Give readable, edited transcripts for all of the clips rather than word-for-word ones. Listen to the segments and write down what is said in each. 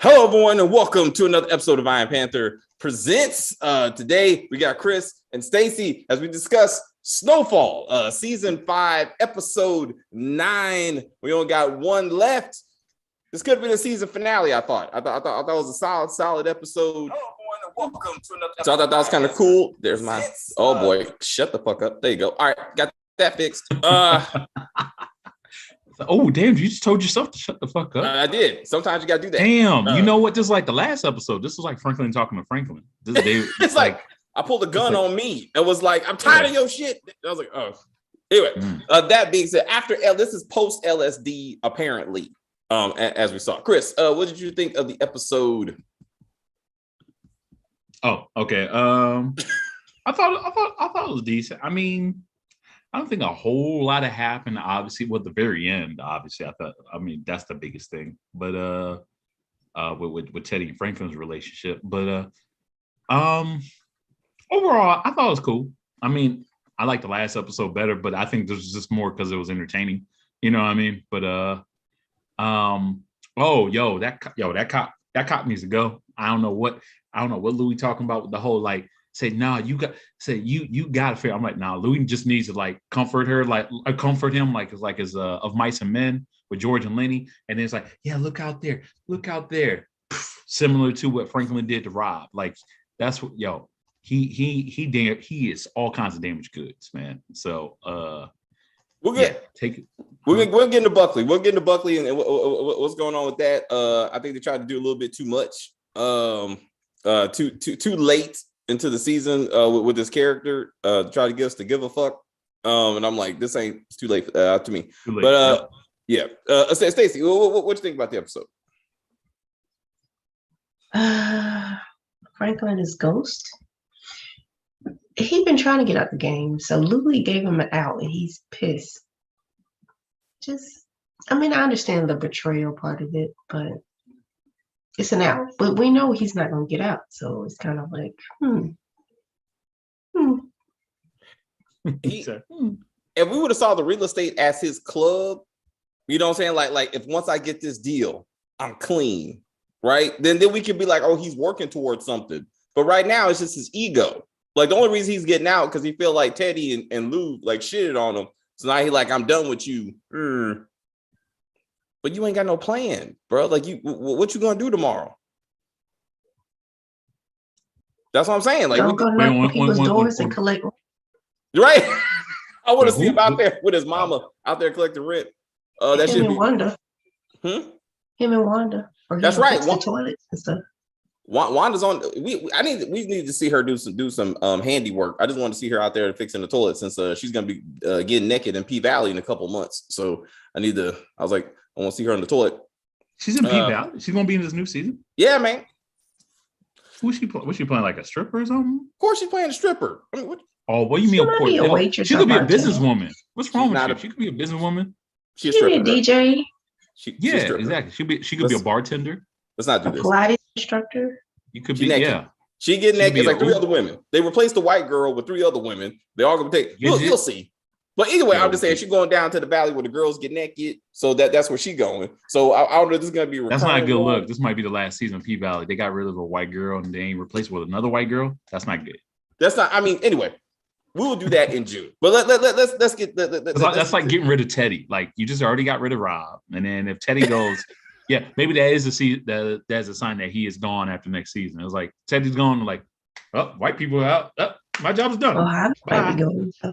Hello, everyone, and welcome to another episode of Iron Panther Presents. Today, we got Chris and Stacy as we discuss Snowfall, Season 5, Episode 9. We only got one left. This could have been a season finale, I thought. I thought it was a solid episode. Hello, everyone, and welcome to another episode. So I thought that was kind of cool. There's my... Oh, boy. Shut the fuck up. There you go. All right, got that fixed. Oh, damn, you just told yourself to shut the fuck up. I did. Sometimes you got to do that. Damn, you know what? This is like the last episode. This was like Franklin talking to Franklin. It's like I pulled a gun on me and was like, I'm tired of your shit. I was like, oh. Anyway, that being said, after this is post LSD, apparently, as we saw. Chris, what did you think of the episode? Oh, okay. I thought it was decent. I mean, I don't think a whole lot happened, obviously, with the very end, obviously. I mean, that's the biggest thing. But with Teddy and Franklin's relationship. But overall, I thought it was cool. I mean, I like the last episode better, but I think this was just more because it was entertaining. You know what I mean? But that cop needs to go. I don't know what Louis talking about with the whole like. Say, nah, you got to figure. I'm like, nah, Louis just needs to like comfort her, comfort him, like as of Mice and Men with George and Lenny. And then it's like, yeah, look out there. Similar to what Franklin did to Rob. Like, that's what, he is all kinds of damaged goods, man. So we'll get into Buckley. We'll get into Buckley and what's going on with that. I think they tried to do a little bit too much. Too late into the season with this character, try to get us to give a fuck. And I'm like, it's too late to me. But yeah. Stacey, what you think about the episode? Franklin is ghost. He's been trying to get out the game, so Louis gave him an out, and he's pissed. I understand the betrayal part of it, but it's an out. But we know he's not going to get out, so it's kind of like, If we would have saw the real estate as his club, you know what I'm saying? Like if once I get this deal, I'm clean, right? Then we could be like, oh, he's working towards something. But right now, it's just his ego. Like the only reason he's getting out because he feel like Teddy and Lou like shitted on him. So now he like, I'm done with you. But you ain't got no plan, bro. Like what you gonna do tomorrow? That's what I'm saying. Like, don't go knock people's doors and collect. Right? I want to see him out there with his mama out there collecting rent. That should be Wanda. Him and Wanda. That's right. The toilets and stuff. Wanda's on. We need to see her do some handiwork. I just want to see her out there fixing the toilet since she's gonna be getting naked in P Valley in a couple months. So I was like, I want to see her on the toilet. She's in P Valley. She's gonna be in this new season. Yeah, man. Who's she playing? Was she playing like a stripper or something? Of course, she's playing a stripper. I mean, what? Oh, what do you mean? Of course, she could be a businesswoman. What's wrong with you? She could be a businesswoman. She's a stripper. She could be a DJ. She's exactly. She could be a bartender. Let's not do this. Pilates instructor. You could be, yeah. She getting naked. It's like three other women. They replaced the white girl with three other women. They all gonna take. You'll see. But either way, I'm just saying she's going down to the valley where the girls get naked. So that's where she's going. So I don't know if this is gonna be. That's not a good look. This might be the last season of P Valley. They got rid of a white girl and they ain't replaced with another white girl. That's not good. That's not. I mean, anyway, we will do that in June. But let's get. That's like getting rid of Teddy. Like you just already got rid of Rob, and then if Teddy goes. Yeah, maybe that is that's a sign that he is gone after next season. It was like Teddy's gone, like, oh, white people are out. Oh, my job is done. Oh, Javi might be going. So.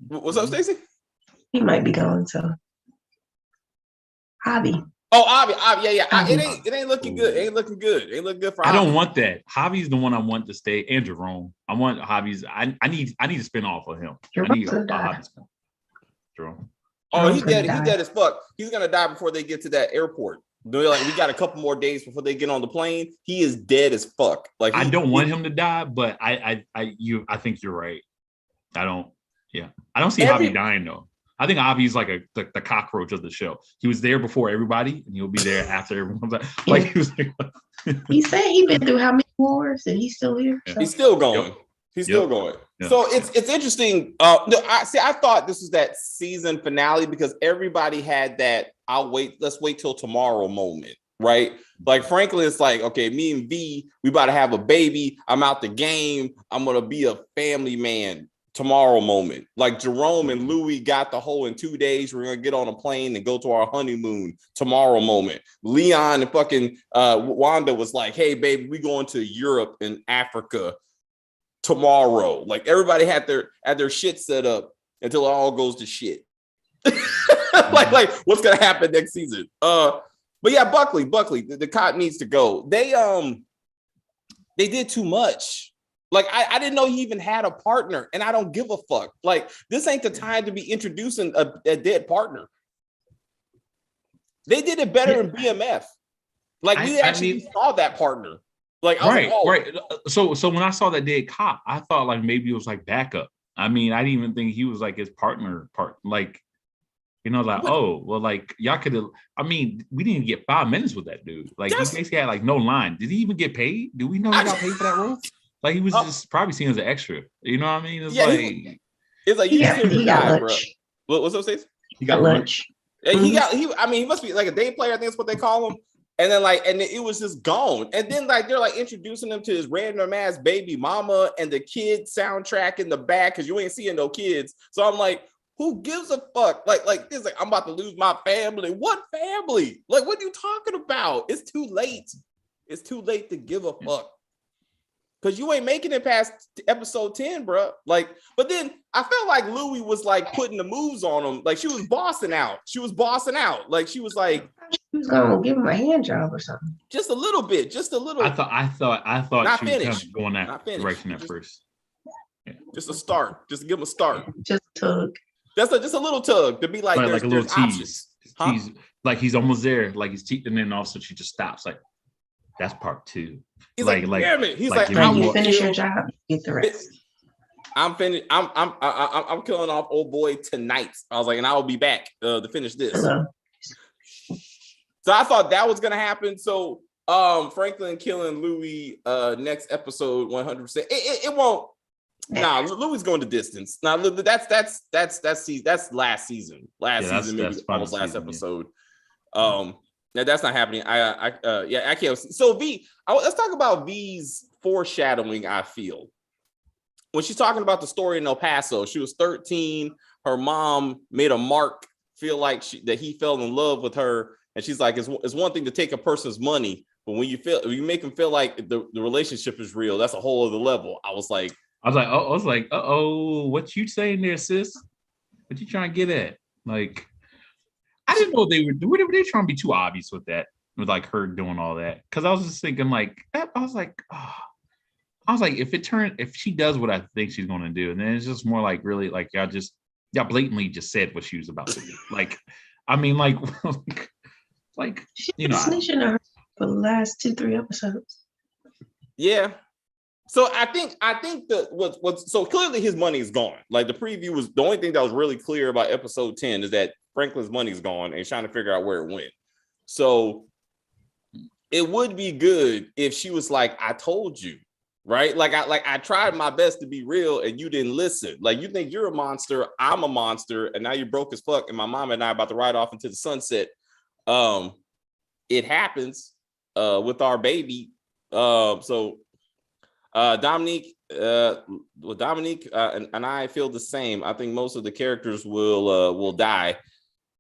What's up, Stacey? He might be going. So, Javi. Oh, Javi, yeah. It ain't looking good. It ain't looking good for. I don't want that. Javi's the one I want to stay, and Jerome. I want Javi's. I need a spin off of him. I need a Javi spin. Jerome. Oh, he's dead. He's dead as fuck. He's gonna die before they get to that airport. They're like, we got a couple more days before they get on the plane. He is dead as fuck. Like I don't want him to die, but I think you're right. I don't see Javi dying though. I think Javi's like the cockroach of the show. He was there before everybody, and he'll be there after everyone. Like he was like, he said he's been through how many wars, and he's still here. So. He's still going. Yep. He's still going. Yep. So it's interesting. I thought this was that season finale because everybody had that let's wait till tomorrow moment. right? Like Franklin's like, okay, me and V, we about to have a baby. I'm out the game. I'm gonna be a family man tomorrow moment. Like Jerome and Louis got the whole in 2 days. We're gonna get on a plane and go to our honeymoon tomorrow moment. Leon and fucking Wanda was like, hey, baby, we going to Europe and Africa tomorrow. Like everybody had their shit set up until it all goes to shit. like what's gonna happen next season? But yeah, Buckley, the cop needs to go. They did too much. Like I didn't know he even had a partner, and I don't give a fuck. Like this ain't the time to be introducing a dead partner. They did it better in BMF. Like we actually saw that partner. Like I was like, oh. Right. So when I saw that dead cop, I thought like maybe it was like backup. I mean, I didn't even think he was like his partner. Like, you know, like, oh, well, like y'all could have. I mean, we didn't get 5 minutes with that dude. Like he basically had like no line. Did he even get paid? Do we know he got paid for that role? Like he was just probably seen as an extra. You know what I mean? It's like you he got lunch. Bro. What's up, Stacey? He got lunch. He must be like a day player. I think that's what they call him. And then and it was just gone. And then they're like introducing him to his random ass baby mama and the kid soundtrack in the back because you ain't seeing no kids. So I'm like, who gives a fuck? Like this, like I'm about to lose my family. What family? Like, what are you talking about? It's too late. It's too late to give a fuck. Because you ain't making it past episode 10, bro. Like, but then I felt like Louis was like putting the moves on him. Like she was bossing out. Like she was like, she was gonna give him a hand job or something. Just a little bit. Just a little. I thought not she finished. was kind of going that direction at first. Yeah. Just a start. Just give him a start. Just tug. That's just a little tug to be like, like a little tease. Huh? He's almost there. Like he's teeth, and then all of a sudden she just stops. Like that's part 2. He's like damn it. He's like you finish your job, get the rest. I'm finished. I'm killing off old boy tonight. I was like, and I will be back to finish this. Hello. So I thought that was gonna happen. So Franklin killing Louis next episode 100%. It won't. Nah, Louis going to distance. Now that's last season. Maybe almost last episode. Yeah. Now that's not happening. I can't. So let's talk about V's foreshadowing. I feel when she's talking about the story in El Paso, she was 13. Her mom made a mark feel like that he fell in love with her, and she's like, it's one thing to take a person's money, but when you make them feel like the relationship is real, that's a whole other level. I was like, what you saying there, sis? What you trying to get at? Like, I didn't know they were they trying to be too obvious with that, with like her doing all that. Because I was just thinking like, if she does what I think she's going to do, and then it's just more like really like y'all blatantly just said what she was about to do. Like, I mean, like she's been snitching on her for the last 2-3 episodes. Yeah. So I think so clearly his money is gone. Like the preview was the only thing that was really clear about episode 10 is that Franklin's money's gone and he's trying to figure out where it went. So it would be good if she was like, I told you, right? I tried my best to be real and you didn't listen. Like you think you're a monster, I'm a monster, and now you're broke as fuck, and my mom and I are about to ride off into the sunset. It happens with our baby. Dominique and I feel the same. I think most of the characters will die.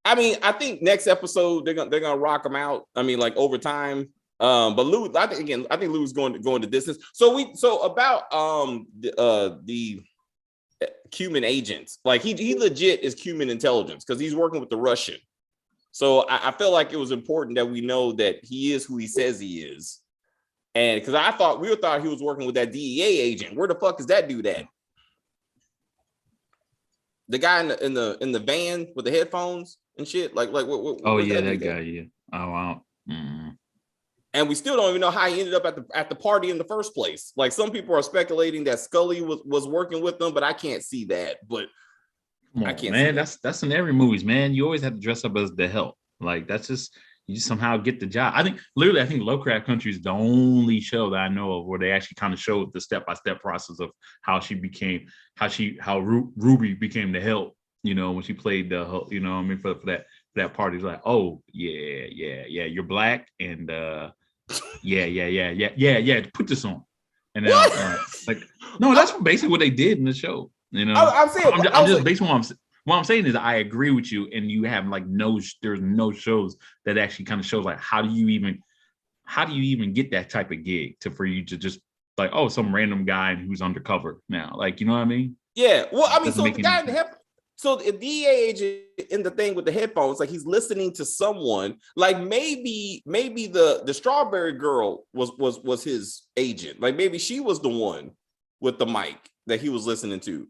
I mean, I think next episode they're gonna rock them out. I mean, like over time. But Lou, I think Lou's going to distance. So about the Cuban agents, like he legit is Cuban intelligence because he's working with the Russian. So I feel like it was important that we know that he is who he says he is. And because we thought he was working with that DEA agent. Where the fuck is that dude at? The guy in the van with the headphones and shit. Like what? Oh yeah, that guy. Yeah. Oh wow. Mm-hmm. And we still don't even know how he ended up at the party in the first place. Like some people are speculating that Scully was working with them, but I can't see that. But I can't. Man, that's in every movies, man. You always have to dress up as the help. Like that's just. You somehow get the job. I think Lovecraft Country is the only show that I know of where they actually kind of showed the step-by-step process of how Ruby became the help, you know, when she played the help, you know what I mean, for that. that party. He's like, oh yeah, you're black, and yeah. Put this on, and then like, no, that's basically what they did in the show. You know, I'm saying, I'm just basically what I'm saying is I agree with you, and you have like there's no shows that actually kind of shows like how do you even get that type of gig for you to just like, oh, some random guy who's undercover now, like, you know what I mean? Yeah. Well, I mean, Doesn't so make the any guy in the sense. so the DEA agent in the thing with the headphones, like he's listening to someone. Like maybe the strawberry girl was his agent. Like maybe she was the one with the mic that he was listening to.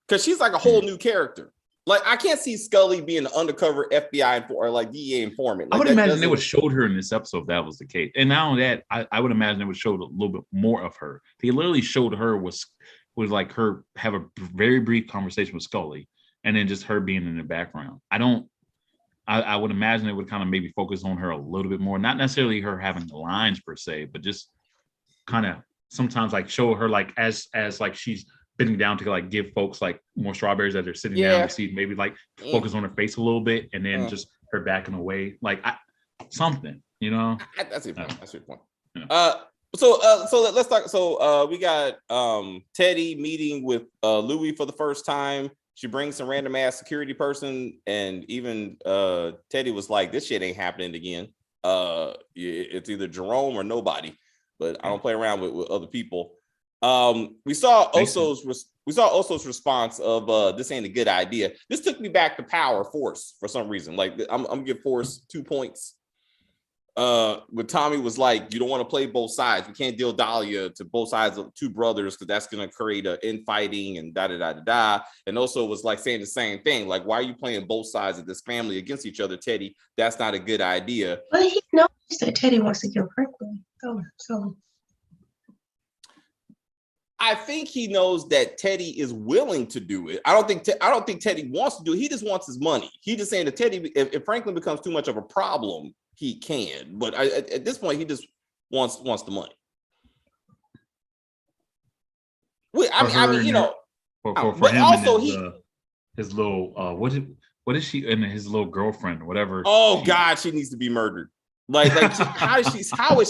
Because she's like a whole new character. Like I can't see Scully being an undercover FBI or like DEA informant. Like, I would imagine they would have showed her in this episode if that was the case. And now that I would imagine they would show a little bit more of her. They literally showed her was like her have a very brief conversation with Scully, and then just her being in the background. I would imagine it would kind of maybe focus on her a little bit more, not necessarily her having the lines per se, but just kind of sometimes like show her like as like she's bending down to like give folks like more strawberries that they're sitting down to see, maybe like focus on her face a little bit, and then just her backing away, like something, you know. That's your point. That's your point. Yeah. So let's talk. So we got Teddy meeting with Louis for the first time. She brings some random ass security person, and even Teddy was like, "This shit ain't happening again. It's either Jerome or nobody." But I don't play around with other people. We saw Oso's response of this ain't a good idea. This took me back to Power Force for some reason. Like I'm gonna give Force 2 points. When Tommy was like, you don't want to play both sides. We can't deal Dahlia to both sides of two brothers because that's gonna create an infighting and da. And also was like saying the same thing. Like, why are you playing both sides of this family against each other, Teddy? That's not a good idea. But he knows that Teddy wants to kill Franklin. So I think he knows that Teddy is willing to do it. I don't think Teddy wants to do it. He just wants his money. He just saying that Teddy, if Franklin becomes too much of a problem, he can. But at this point, he just wants the money. I mean, you know. For him, also his little what is she and his little girlfriend or whatever. Oh God, she needs to be murdered. Like how is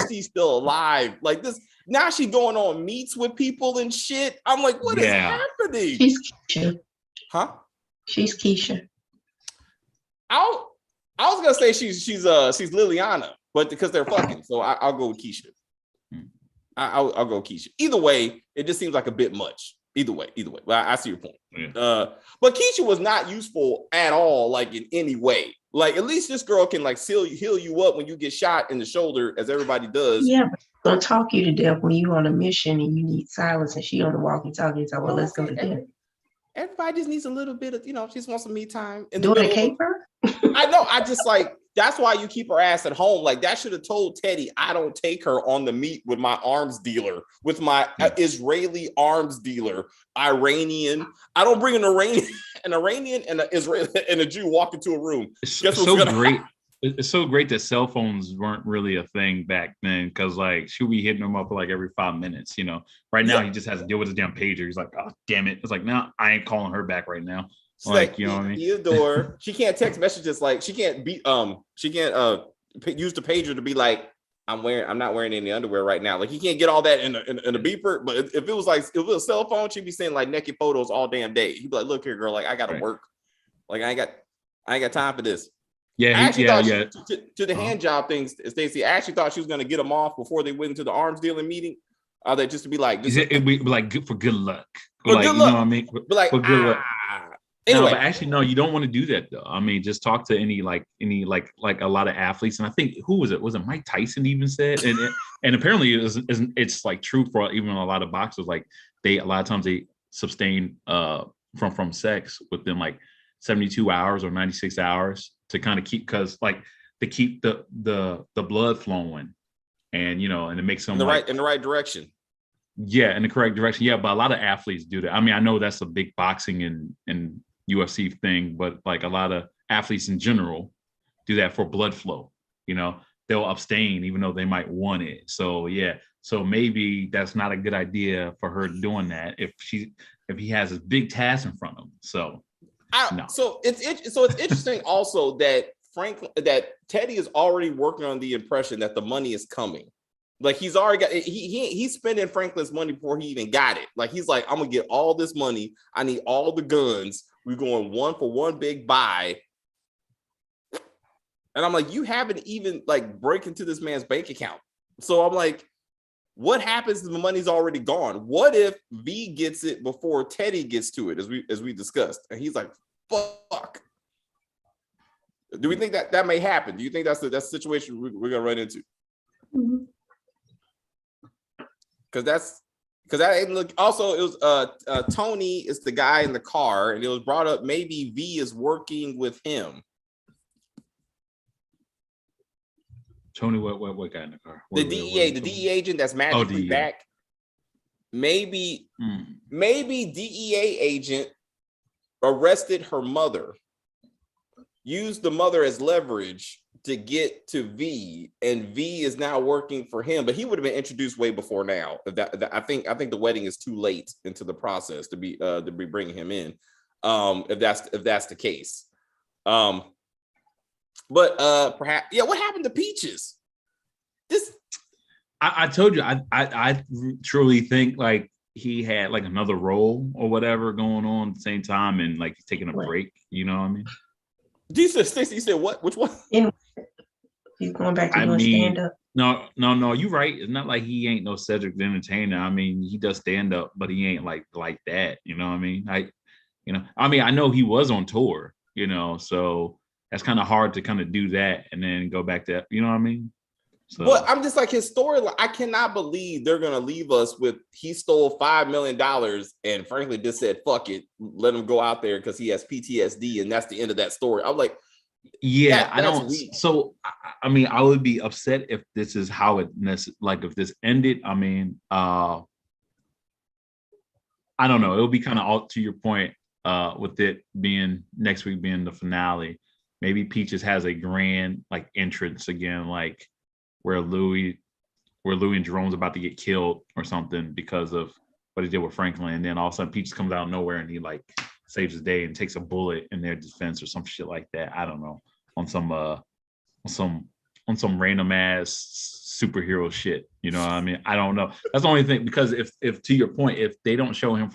she still alive? Like this. Now she going on meets with people and shit. I'm like, what is happening? She's Keisha. Huh? She's Keisha. I was gonna say she's Liliana, but because they're fucking, so I'll go with Keisha. I'll go with Keisha. Either way, it just seems like a bit much. Either way. But I see your point. Yeah. But Keisha was not useful at all, like in any way. Like at least this girl can like heal you up when you get shot in the shoulder, as everybody does. Yeah, but she's gonna talk you to death when you're on a mission and you need silence, and she on the walkie-talkie. So well, let's go to death. Everybody just needs a little bit of, she just wants some me time. Do a caper? I know. I just like, that's why you keep her ass at home. Like that should have told Teddy, I don't take her on the meet with my arms dealer, with my Israeli arms dealer, Iranian. I don't bring an Iranian and an Israeli and a Jew walk into a room. It's so great. It's so great that cell phones weren't really a thing back then, because like she'll be hitting him up like every 5 minutes. Right now he just has to deal with his damn pager. He's like, oh damn it! It's like, no, I ain't calling her back right now. Like, you know what I mean? Theodore, she can't text messages, like she can't use the pager to be like, I'm not wearing any underwear right now. Like he can't get all that in a beeper. But if it was a cell phone, she'd be saying like naked photos all damn day. He'd be like, look here, girl, like I gotta work. Like I ain't got time for this. Yeah, to the hand job things, Stacey. I actually thought she was gonna get them off before they went into the arms dealing meeting. They just to be like, it'd be like good for good luck. For like, good luck. You know what I mean? But like, for good luck. Anyway, no, but actually, no, you don't want to do that though. I mean, just talk to any like a lot of athletes, and I think who was it? Was it Mike Tyson even said? And apparently it's like true for even a lot of boxers. Like a lot of times they sustain from sex within like 72 hours or 96 hours to kind of keep the blood flowing, and and it makes them in the right direction. Yeah, in the correct direction. Yeah, but a lot of athletes do that. I mean, I know that's a big boxing and UFC thing, but like a lot of athletes in general do that for blood flow. They'll abstain even though they might want it. So yeah, so maybe that's not a good idea for her doing that if he has a big task in front of him. So No. So it's interesting also that Teddy is already working on the impression that the money is coming. Like he's already got he's spending Franklin's money before he even got it. Like he's like, I'm gonna get all this money. I need all the guns. We're going one for one big buy. And I'm like, you haven't even like break into this man's bank account. So I'm like, what happens if the money's already gone? What if V gets it before Teddy gets to it, as we discussed? And he's like, fuck. Do we think that may happen? Do you think that's the situation we're gonna run into? Mhm. Because that look. Also, it was Tony is the guy in the car, and it was brought up maybe V is working with him. Tony, what guy in the car? The DEA agent that's magically back. Maybe DEA agent arrested her mother, used the mother as leverage to get to V, and V is now working for him. But he would have been introduced way before now. I think the wedding is too late into the process to be bringing him in. If that's the case. But perhaps, yeah. What happened to Peaches? I told you, I truly think like he had like another role or whatever going on at the same time, and like he's taking a break. You know what I mean? Stacey, you said what? Which one? He's going back to doing stand up. No, you're right. It's not like he ain't no Cedric the Entertainer. I mean, he does stand up, but he ain't like that. You know what I mean? I know he was on tour. So that's kind of hard to kind of do that and then go back to, you know what I mean? So, but I'm just like, his story, I cannot believe they're gonna leave us with he stole $5 million and frankly just said fuck it, let him go out there because he has PTSD, and that's the end of that story. I'm like, yeah, I don't. Weak. So I mean, I would be upset if this is how it if this ended. I mean, I don't know. It'll be kind of all to your point with it being next week being the finale. Maybe Peaches has a grand like entrance again, like where Louis and Jerome's about to get killed or something because of what he did with Franklin, and then all of a sudden Peaches comes out of nowhere and he like saves the day and takes a bullet in their defense or some shit like that. I don't know, on some random ass superhero shit. You know what I mean? I don't know. That's the only thing, because if to your point, if they don't show him if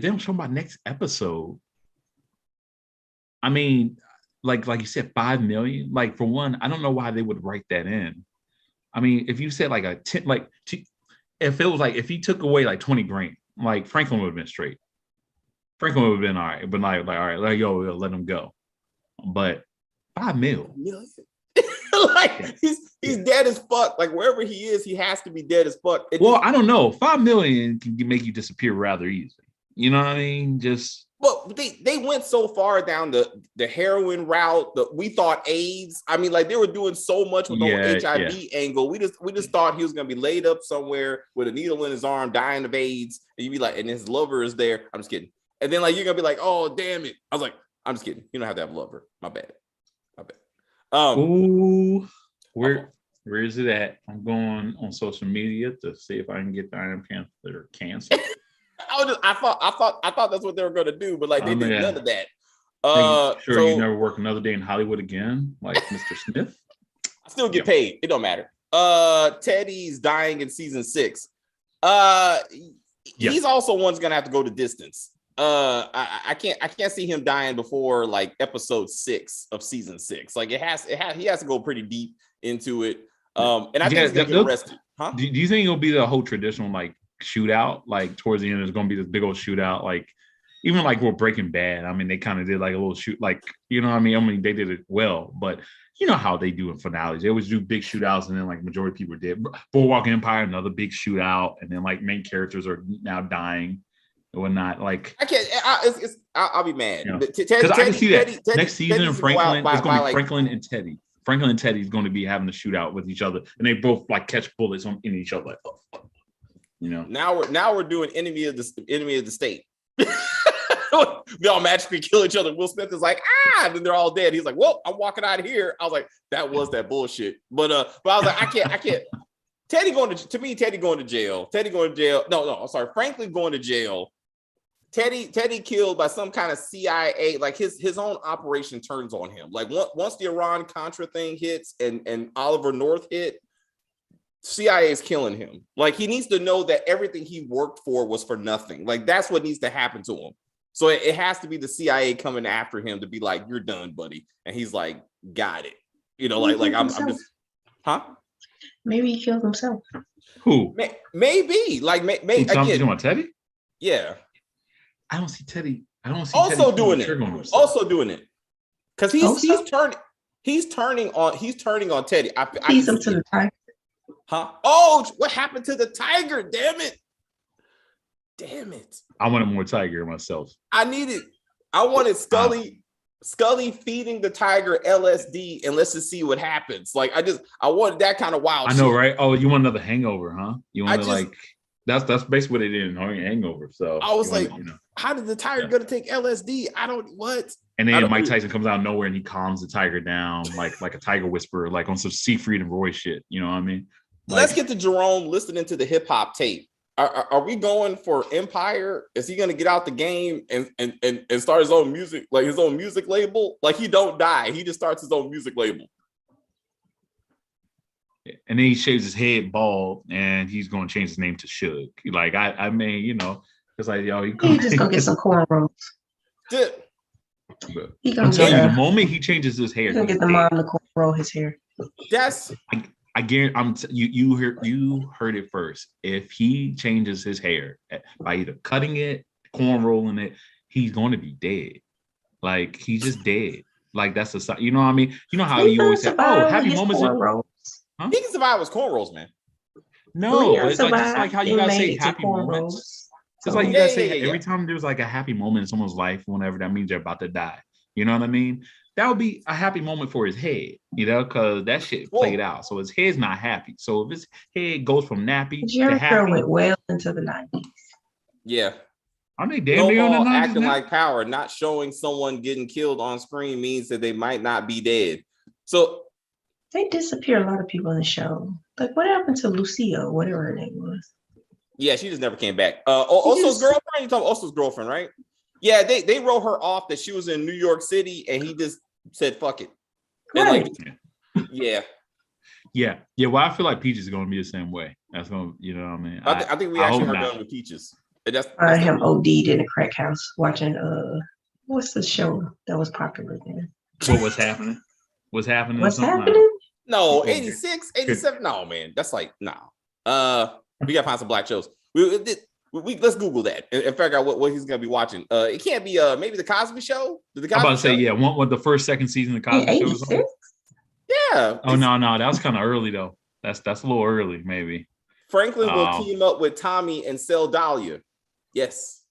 they don't show him by next episode, I mean, like you said, 5 million. Like, for one, I don't know why they would write that in. I mean, if you said like if it was like if he took away like 20 grand, like Franklin would have been straight. Franklin would have been all right, but like all right, like yo, let him go. But 5 million. Like he's dead as fuck. Like wherever he is, he has to be dead as fuck. I don't know. 5 million can make you disappear rather easily. You know what I mean? Well, they went so far down the heroin route that we thought AIDS. I mean, like they were doing so much with the HIV angle. We just thought he was gonna be laid up somewhere with a needle in his arm, dying of AIDS, and you'd be like, and his lover is there. I'm just kidding. And then like you're gonna be like, oh damn it. I was like, I'm just kidding. You don't have to have a lover. My bad. Where is it at? I'm going on social media to see if I can get the Iron Panther canceled. I thought that's what they were going to do, but like they did none of that. You never work another day in Hollywood again, like Mr. Smith. I still get paid. It don't matter. Teddy's dying in season 6. He's also one's gonna have to go to distance. I can't see him dying before like episode 6 of season 6. Like he has to go pretty deep into it. And I think he's gonna get arrested. Huh? Do you think it'll be the whole traditional like shootout? Like towards the end, there's gonna be this big old shootout. Like even like with Breaking Bad, I mean, they kind of did like a little shoot, like, you know what I mean? I mean, they did it well, but you know how they do in finales. They always do big shootouts, and then like majority of people did. Boardwalk Empire, another big shootout, and then like main characters are now dying and whatnot. Like I can't. I'll be mad because I can see that next season in Franklin, it's going to be Franklin and Teddy. Franklin and Teddy is going to be having a shootout with each other, and they both like catch bullets in each other. Like, oh, fuck. You know. Now we're doing enemy of the state. They all magically kill each other. Will Smith is like, and then they're all dead. He's like, well, I'm walking out of here. I was like, that was that bullshit. But I was like, I can't. Teddy going to jail. No, I'm sorry. Franklin going to jail Teddy killed by some kind of CIA, like his own operation turns on him. Like once the Iran Contra thing hits and Oliver North hit, CIA is killing him. Like he needs to know that everything he worked for was for nothing. Like that's what needs to happen to him. So it has to be the CIA coming after him to be like, you're done, buddy. And he's like, got it. You know, like I'm just, huh? Maybe he killed himself. Who? Maybe. Like maybe again. You want Teddy? Yeah. I don't see Teddy. Also doing it. Also doing it. Because he's turning on Teddy. He's up to the tiger. Huh? Oh, what happened to the tiger? Damn it. I wanted more tiger myself. I wanted Scully feeding the tiger LSD and let's just see what happens. Like I wanted that kind of wild I know, shit. right? Oh, you want another hangover, huh? You want to like that's basically what they did in Hangover. So I was like, how did the tiger gonna take LSD? And then Mike Tyson comes out of nowhere and he calms the tiger down like a tiger whisperer, like on some Siegfried and Roy shit. You know what I mean? Like, let's get to Jerome listening to the hip hop tape. Are we going for Empire? Is he gonna get out the game and start his own music, like his own music label? Like he don't die, he just starts his own music label. And then he shaves his head bald, and he's going to change his name to Suge. Like I mean, you know, it's like yo, he just go get some cornrows. I'm telling you, the moment he changes his hair, he's gonna get the mom to cornrow his hair. That's I guarantee you heard it first. If he changes his hair by either cutting it, corn rolling it, he's going to be dead. Like he's just dead. Like that's the you know what I mean? You know how you always say, "Oh, happy moments." Huh? He can survive with cornrows, man. No, it's like just like how you guys say happy moments. It's like you guys say every time there's like a happy moment in someone's life, whenever that means they're about to die. You know what I mean? That would be a happy moment for his head, you know, because that shit played out. So his head's not happy. So if his head goes from nappy to happy, went well into the 90s. Yeah. I mean, damn near on the 90s acting now. like power, not showing someone getting killed on screen means that they might not be dead. So they disappear a lot of people in the show. Like what happened to Lucia, whatever her name was? Yeah, she just never came back. Oso's girlfriend, you talking about Oso's girlfriend, right? Yeah, they wrote her off that she was in New York City and he just said fuck it. Right. And Yeah. Well, I feel like Peach is going to be the same way. That's going to, you know what I mean? I think we actually are done with Peaches. That's him OD'd in a crack house watching what's the show that was popular then? What was happening? What's happening? No, 86, 87. No, man. That's like no. We gotta find some black shows. We let's Google that and figure out what he's gonna be watching. It can't be maybe the Cosby Show. I'm about to say one the first second season of the Cosby Show was on. Yeah. Oh no, that was kind of early though. That's a little early, maybe. Franklin will team up with Tommy and sell Dahlia. Yes.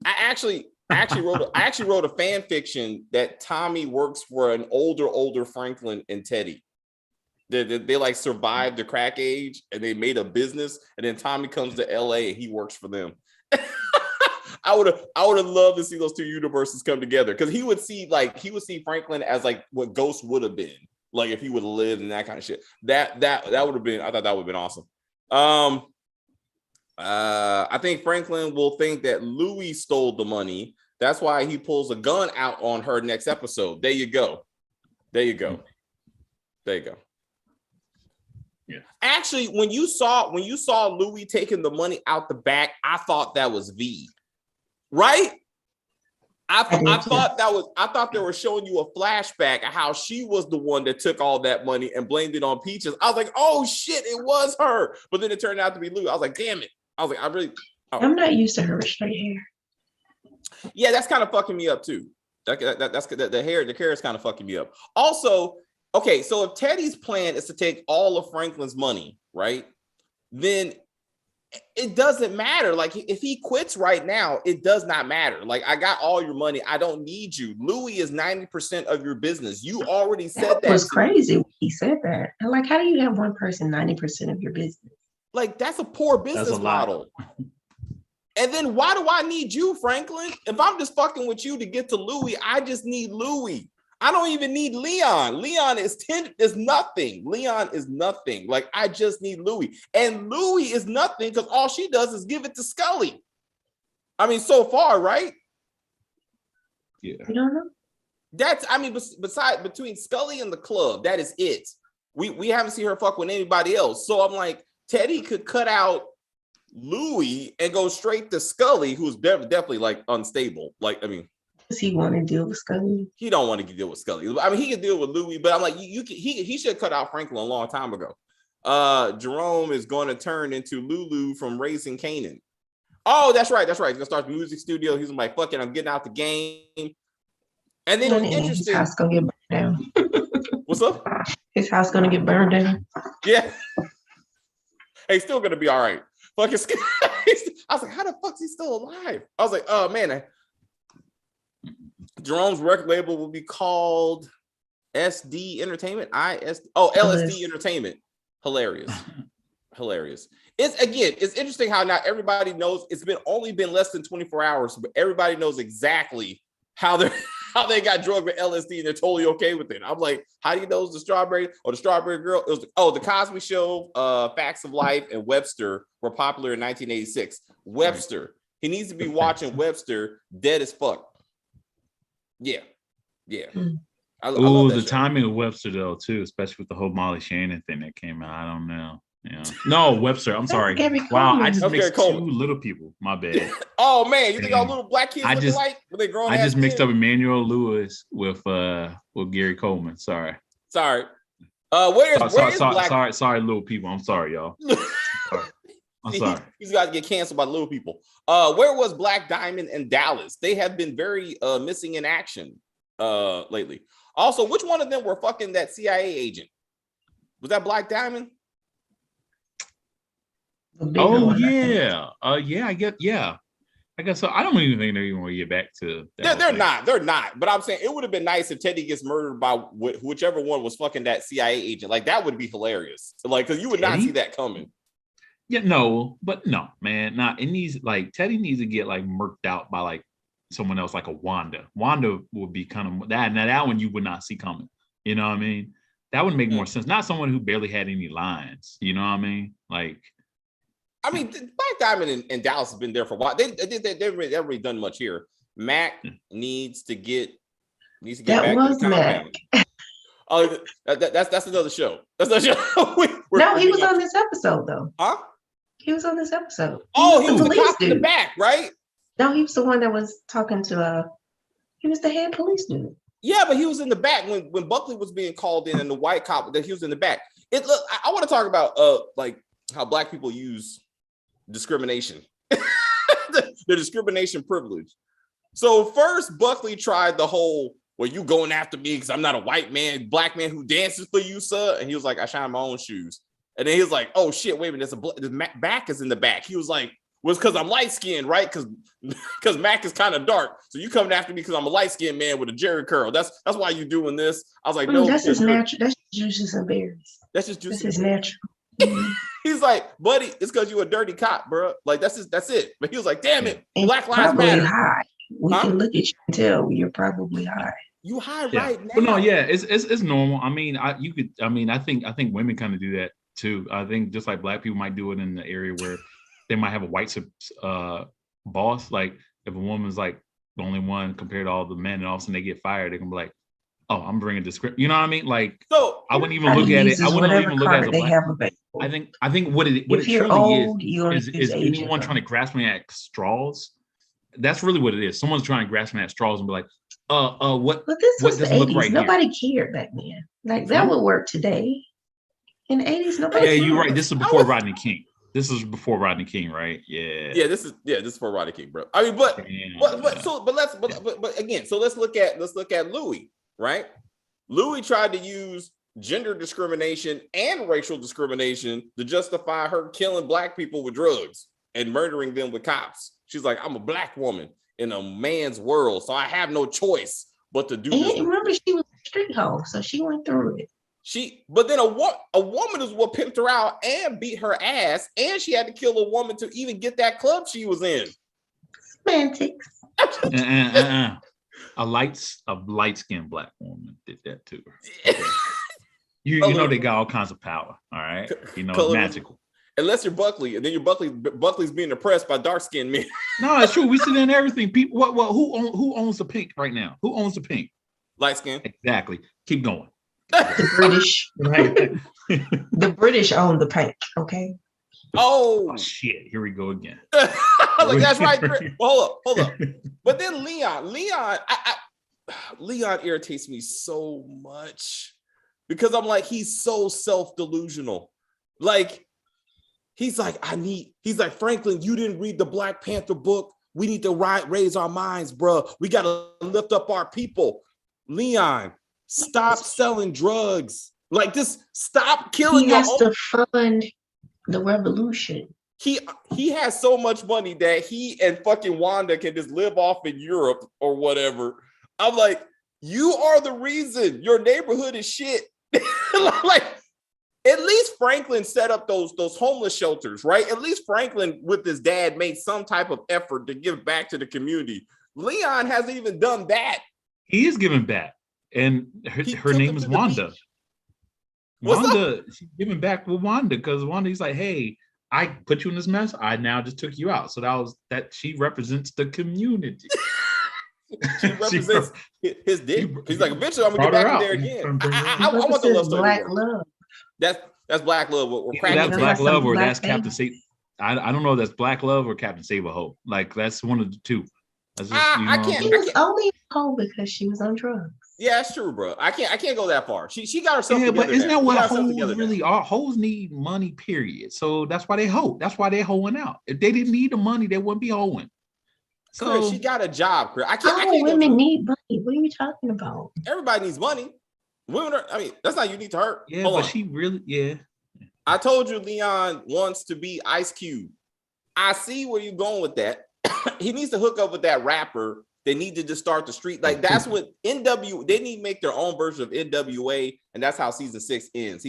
I actually wrote a fan fiction that Tommy works for an older Franklin and Teddy. They like survived the crack age and they made a business, and then Tommy comes to LA and he works for them. I would have loved to see those two universes come together, because he would see Franklin as like what Ghost would have been, like if he would have lived and that kind of shit. That would have been, I thought that would have been awesome. I think Franklin will think that Louis stole the money. That's why he pulls a gun out on her next episode. There you go. Yeah. Actually, when you saw Louis taking the money out the back, I thought that was V. Right? I thought they were showing you a flashback of how she was the one that took all that money and blamed it on Peaches. I was like, oh shit, it was her. But then it turned out to be Louis. I was like, damn it. I was like, I'm not used to her with straight hair. Yeah, that's kind of fucking me up too. That's the hair is kind of fucking me up. Also, okay, so if Teddy's plan is to take all of Franklin's money, right? Then it doesn't matter. Like if he quits right now, it does not matter. Like I got all your money. I don't need you. Louis is 90% of your business. You already said that. It was crazy when he said that. And like, how do you have one person 90% of your business? Like that's a poor business model. And then why do I need you, Franklin? If I'm just fucking with you to get to Louis, I just need Louis. I don't even need Leon. Leon is nothing. Leon is nothing. Like I just need Louis. And Louis is nothing because all she does is give it to Scully. I mean, so far, right? Yeah. You don't know? That's, I mean, between Scully and the club, that is it. We haven't seen her fuck with anybody else. So I'm like, Teddy could cut out Louis and go straight to Scully, who's definitely like unstable. Like, I mean, Does he want to deal with Scully? he don't want to deal with Scully. I mean, he can deal with Louis, but I'm like, he should cut out Franklin a long time ago. Jerome is going to turn into Lulu from Raising Kanan. Oh, that's right. He's gonna start the music studio. He's like, fuck it, I'm getting out the game. And then it was interesting. His house gonna get burned down. What's up? His house gonna get burned down. Yeah. He's still gonna be all right. Fucking I was like, how the fuck is he still alive? I was like, oh man. Jerome's record label will be called SD Entertainment. LSD Entertainment. Hilarious. It's interesting how not everybody knows. It's only been less than 24 hours, but everybody knows exactly how they got drugged with LSD and they're totally okay with it. I'm like, how do you know it's the Strawberry or the Strawberry Girl? It was the Cosby Show, Facts of Life, and Webster were popular in 1986. Webster, he needs to be watching Webster dead as fuck. Yeah. I love the show. timing of Webster though too, especially with the whole Molly Shannon thing that came out. I don't know. Yeah. No, Webster. I'm sorry. Wow, I just mixed two little people. My bad. Oh man, you think all little black kids look alike when they grown? I just mixed up Emmanuel Lewis with Gary Coleman. Sorry. Where's Black? Sorry, little people. I'm sorry, y'all. I'm sorry. He's got to get canceled by little people. Where was Black Diamond and Dallas? They have been very missing in action lately. Also, which one of them were fucking that CIA agent? Was that Black Diamond? Oh yeah, I guess so. I don't even think they're even going to get back to that. They're not. But I'm saying it would have been nice if Teddy gets murdered by whichever one was fucking that CIA agent. Like that would be hilarious. Like because you would not see that coming. Yeah, no, man. It needs like Teddy needs to get like murked out by like someone else, like a Wanda. Wanda would be kind of that. Now that one you would not see coming. You know what I mean? That would make more sense. Not someone who barely had any lines. You know what I mean? Like. I mean, Black Diamond and Dallas have been there for a while. They've really done much here. Mac needs to get that back was to the Mac. Oh, that's another show. That's another show. No, he was on this episode though. Huh? He was on this episode. He was the cop in the back, right? No, he was the one that was talking to. He was the head police dude. Yeah, but he was in the back when Buckley was being called in, and the white cop that he was in the back. I want to talk about like how black people use discrimination, the discrimination privilege. So first, Buckley tried the whole, well, you going after me because I'm not a black man who dances for you, sir. And he was like, I shine my own shoes. And then he was like, oh shit, wait a minute, the back is in the back. He was like, well, it's because I'm light skinned, right? Because Mac is kind of dark. So you coming after me because I'm a light skinned man with a Jerry curl. That's why you doing this. I was like, no, that's just natural. That's juices and berries. That's just juices. This is natural. He's like, buddy, it's because you're a dirty cop, bro. Like that's it. But he was like, damn it, and Black Lives Matter. High. We can look at you and tell you're probably high. You high right now. But no, yeah, it's normal. I mean, I think women kind of do that too. I think just like black people might do it in the area where they might have a white boss. Like if a woman's like the only one compared to all the men, and all of a sudden they get fired, they can be like, oh, I'm bringing discrimination. You know what I mean? Like, so I wouldn't even look at it. I wouldn't even look at it as a black. I think what it truly is anyone trying to grasp me at straws. That's really what it is. Someone's trying to grasp me at straws and be like, what? But this was what the 80s. Look right nobody here? cared back then. Like that would work today. In the 80s, nobody. Yeah, you're right. This is before Rodney King. This is before Rodney King, right? Yeah. Yeah, this is before Rodney King, bro. I mean, but again, so let's look at Louis, right? Louis tried to use gender discrimination and racial discrimination to justify her killing black people with drugs and murdering them with cops. She's like, I'm a black woman in a man's world, so I have no choice but to do this. Remember, she was a street hoe, so she went through it. But then a woman is what pimped her out and beat her ass, and she had to kill a woman to even get that club she was in. Semantics. A light-skinned black woman did that too. Okay. You know they got all kinds of power. All right, you know it's magical. Unless you're Buckley, and then Buckley's being oppressed by dark skinned men. No, it's true. We see that in everything. People, who owns the pink right now? Who owns the pink? Light skin. Exactly. Keep going. The British. Right. The British own the pink. Okay. Oh shit! Here we go again. Like that's right. Well, hold up. But then Leon, Leon irritates me so much because I'm like, he's so self-delusional. Like, he's like, Franklin, you didn't read the Black Panther book. We need to raise our minds, bro. We got to lift up our people. Leon, stop selling drugs. Like, just stop killing. He has to fund the revolution. He has so much money that he and fucking Wanda can just live off in Europe or whatever. I'm like, you are the reason your neighborhood is shit. Like, at least Franklin set up those homeless shelters, right? At least Franklin with his dad made some type of effort to give back to the community. Leon hasn't even done that. He is giving back, and her name is Wanda. Wanda, she's giving back with Wanda because Wanda's like, hey, I put you in this mess. I now just took you out. So she represents the community. She represents his dick. He's like, eventually I'm gonna get back in there again. I want the love story. Black love. That's black love. That's black love, or that's Captain Save. I don't know if that's black love or Captain Save-A-Ho. Like, that's one of the two. That's just, I can't. She was only a hoe because she was on drugs. Yeah, that's true, bro. I can't go that far. She got herself together. But isn't that what hoes really are? Hoes need money, period. So that's why they hoe. That's why they're hoeing out. If they didn't need the money, they wouldn't be hoeing. So Chris, she got a job, Chris. All women need money. What are you talking about? Everybody needs money. Women are, that's not unique to her. Yeah, but she really, yeah. I told you Leon wants to be Ice Cube. I see where you're going with that. He needs to hook up with that rapper. They need to just start the street. Like, that's what they need to make their own version of NWA, and that's how season 6 ends.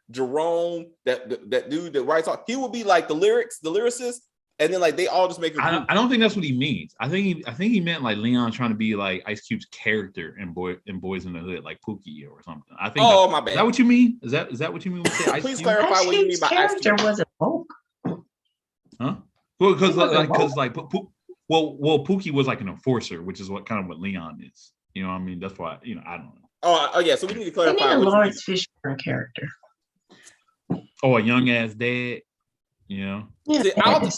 Jerome, that dude that writes all, he will be like the lyricist, and then like they all just make I don't think that's what he means. I think he meant like Leon trying to be like Ice Cube's character in Boys in the Hood, like Pookie or something. I think. Oh, my bad. Is that what you mean? Is that what you mean with Ice Please Cube? clarify what you mean by Ice Cube. Character wasn't woke. Huh? Well, because Pookie was like an enforcer, which is what Leon is. You know what I mean? That's why, I don't know. Oh yeah, so we need to clarify. We need a Lawrence Fishburne character. Oh, a young ass dad. Yeah. See, Alton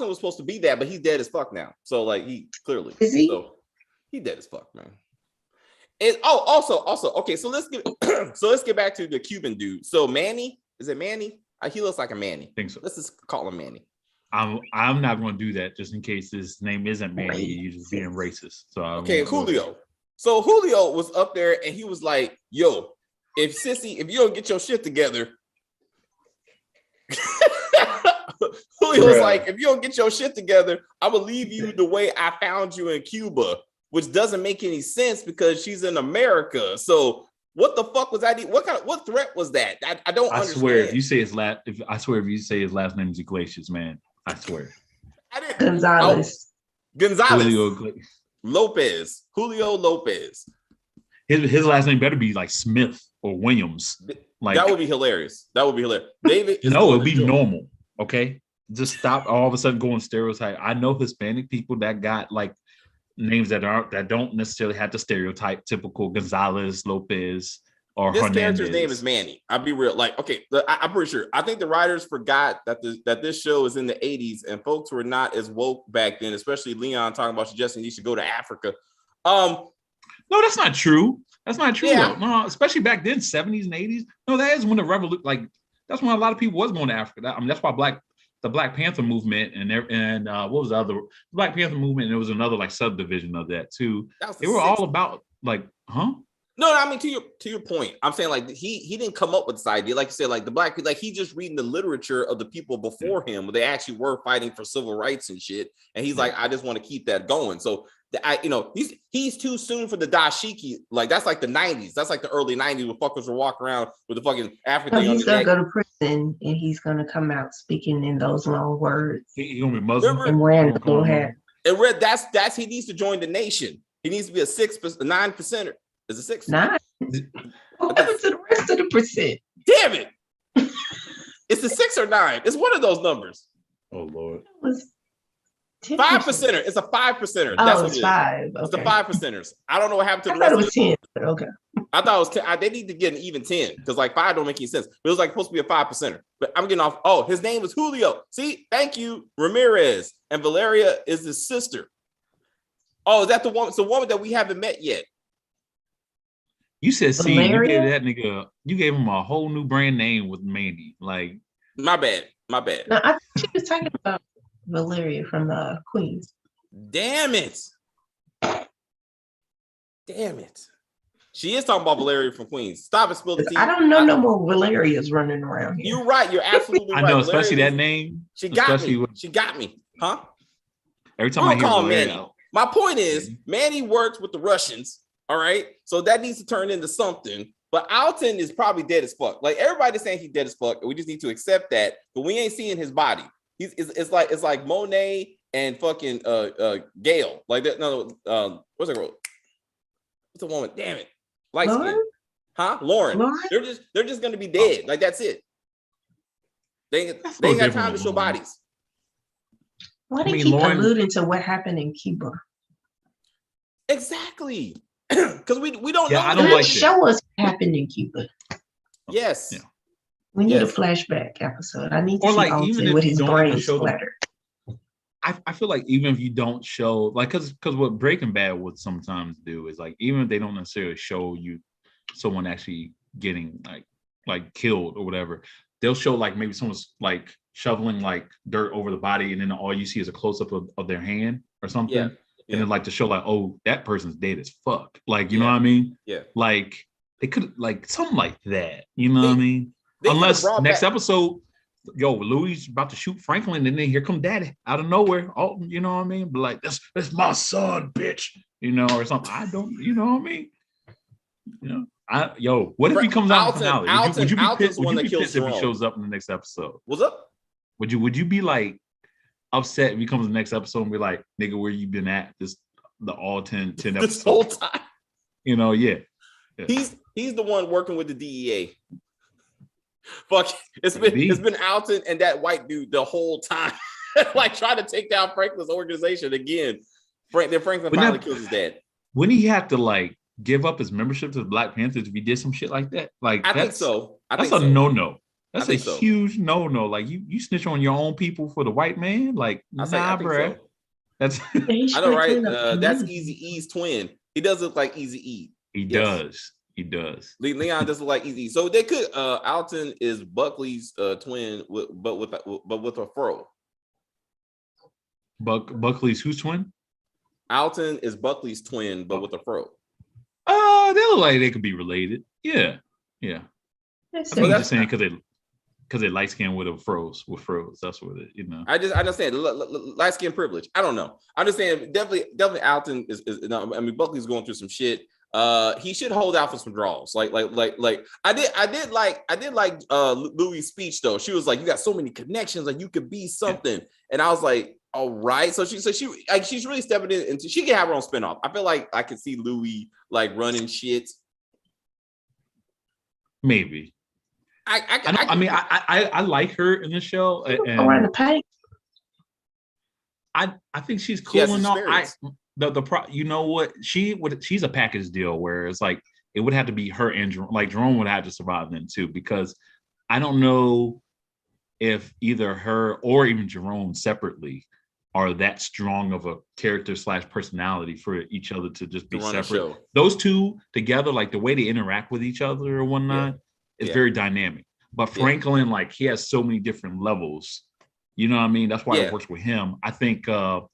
was supposed to be that, but he's dead as fuck now. So like he clearly is he? So he dead as fuck, man. And also, okay, so let's get back to the Cuban dude. So Manny, is it Manny? He looks like a Manny. I think so. Let's just call him Manny. I'm not going to do that just in case his name isn't Manny. You're just being racist. So okay, Julio. So Julio was up there and he was like, "Yo, if you don't get your shit together." Julio was like, if you don't get your shit together, I'm gonna leave you the way I found you in Cuba, which doesn't make any sense because she's in America. So what the fuck was that? What threat was that? I don't understand. Swear, if you say his last name is Iglesias, man, I swear. I didn't. Gonzalez. Julio Lopez. His last name better be like Smith or Williams. Like, that would be hilarious. David. No, it'd be normal. Okay, just stop all of a sudden going stereotype. I know Hispanic people that got like names that don't necessarily have the stereotype typical Gonzalez, Lopez, or this Hernandez. Character's name is Manny. I'll be real. Like, okay, I'm pretty sure. I think the writers forgot that this show is in the 80s and folks were not as woke back then, especially Leon talking about suggesting he should go to Africa. No, that's not true. That's not true. Yeah. Though. No, especially back then, 70s and 80s. No, that is when the revolution, like, that's when a lot of people was going to Africa. That's why the Black Panther movement and what was the other Black Panther movement? And there was another like subdivision of that too. They were all about like, huh? No, I mean to your point. I'm saying like he didn't come up with this idea. Like you said, like the black people, like he just reading the literature of the people before him where they actually were fighting for civil rights and shit. And he's like, I just want to keep that going. So he's too soon for the dashiki. Like that's like the 90s. That's like the early 90s when fuckers were walking around with the fucking African. So he's gonna go to prison and he's gonna come out speaking in those long words. He's gonna be Muslim and wearing a cool hat. And Red, that's he needs to join the nation. He needs to be a 9%. Is it 6? 9? What happened to the rest of the percent? Damn it! It's Is it 6 or 9? It's one of those numbers. Oh Lord. It was 10%. 5%er. It's a 5%er. Oh, That's what it's it is. 5. It's the Okay. 5%ers. I don't know what happened to I the thought rest it of was 10, but okay. I thought it was 10. They need to get an even 10 because like 5 don't make any sense. But it was like supposed to be a 5%er. But I'm getting off. Oh, his name was Julio. See, thank you, Ramirez. And Valeria is his sister. Oh, is that the woman? It's the woman that we haven't met yet. You said, see, you Valeria? gave that nigga, you gave him a whole new brand name with Mandy. Like, My bad. No, I think she was talking about Valeria from Queens. Damn it. She is talking about Valeria from Queens. Stop it, spill the tea. I don't know no more Valerias running around here. You're right. You're absolutely right. I know, Valeria especially that is- name. She got especially me. with- She got me. Huh? Every time We're I gonna hear call him Valeria, Manny. My point is, Manny works with the Russians. All right. So that needs to turn into something. But Alton is probably dead as fuck. Like everybody's saying he's dead as fuck. And we just need to accept that. But we ain't seeing his body. It's like Monet and fucking Gail. Like that. No, what's that girl? What's the woman? Damn it. Light skin. Lauren? Huh? Lauren. Lauren? They're just gonna be dead. Like that's it. They ain't got different time to show with Lauren. bodies. Why do I you mean, keep Lauren- alluding to what happened in Cuba? Exactly. Because we don't know. I don't Please like show us what happened in Cuba. Yes. Yeah. We need a Yes. flashback episode. I need to Or see like, even Alton if with you his don't brain even show the- splattered. I feel like even if you don't show, like, because what Breaking Bad would sometimes do is like, even if they don't necessarily show you someone actually getting like killed or whatever, they'll show like maybe someone's like shoveling like dirt over the body, and then all you see is a close up of their hand or something. Yeah. And then like to show like, oh, that person's dead as fuck. Like, you Yeah. know what I mean? Yeah. Like they could like something like that. You know what I mean? They could've Unless brought next back- episode, yo, Louis about to shoot Franklin, and then here come Daddy out of nowhere. Oh, you know what I mean? But like, that's my son, bitch. You know, or something. I don't. You know what I mean? You know, what if he comes out in the finale? Would you be Alton's pissed? the one Would you that be kills pissed if he Jerome. shows up in the next episode? What's up? Would you be like upset if he comes in the next episode and be like, nigga, where you been at the all 10 This episodes? whole time. You know, yeah. He's the one working with the DEA. Fuck, it's Maybe. been Alton and that white dude the whole time, like trying to take down Franklin's organization again. Then Franklin But finally now- kills his dad. Wouldn't he have to like give up his membership to the Black Panthers if he did some shit like that? Like, I think so. That's think a so. no. That's a think so. huge no. Like you snitch on your own people for the white man. Like, I nah, think bruh. so. That's He's I know, right? trying to clean up the That's community. Easy E's twin. He does look like Easy E. he Yes. does. Leon does look like Easy E. So they could. Alton is Buckley's twin, but with a fro. Buckley's who's twin? Alton is Buckley's twin, but with a fro. They look like they could be related. Yeah. That's I'm it. just saying because they light skin with froze. That's what it, you know. I understand light skin privilege. I don't know. I understand definitely Alton is no, I mean Buckley's going through some shit. He should hold out for some draws. Like I did like Louis' speech though. She was like, you got so many connections, like you could be something. And I was like, all right. So she's really stepping into she can have her own spinoff. I feel like I could see Louis like running shit. Maybe. I like her in the show, and Around the paint. I think she's She cool has enough. experience. You know what? She's a package deal where it's like it would have to be her and Jerome. Like Jerome would have to survive then too, because I don't know if either her or even Jerome separately are that strong of a character / personality for each other to just be To run a separate. show. Those two together, like the way they interact with each other or whatnot, is Yeah. very dynamic. But Franklin, like he has so many different levels. You know what I mean? That's why it works with him. I think Javi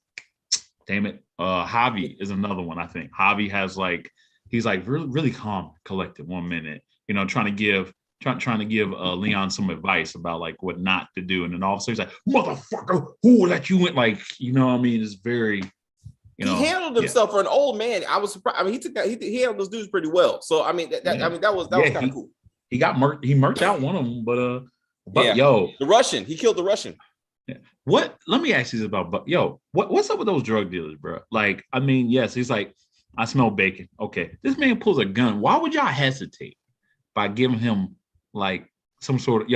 is another one. I think Javi has like he's like really, really calm, collected 1 minute, you know, trying to give Leon some advice about like what not to do. And then all of a sudden he's like, motherfucker, who let you in? Like, you know what I mean? It's very, you know. He handled himself for an old man. I was surprised. I mean, he handled those dudes pretty well. So I mean, that was kind of cool. He got murked. He murked out one of them, but yo, the Russian. He killed the Russian. What? Let me ask you this about, what's up with those drug dealers, bro? Like, I mean, yes, he's like, I smell bacon. Okay, this man pulls a gun. Why would y'all hesitate by giving him like some sort of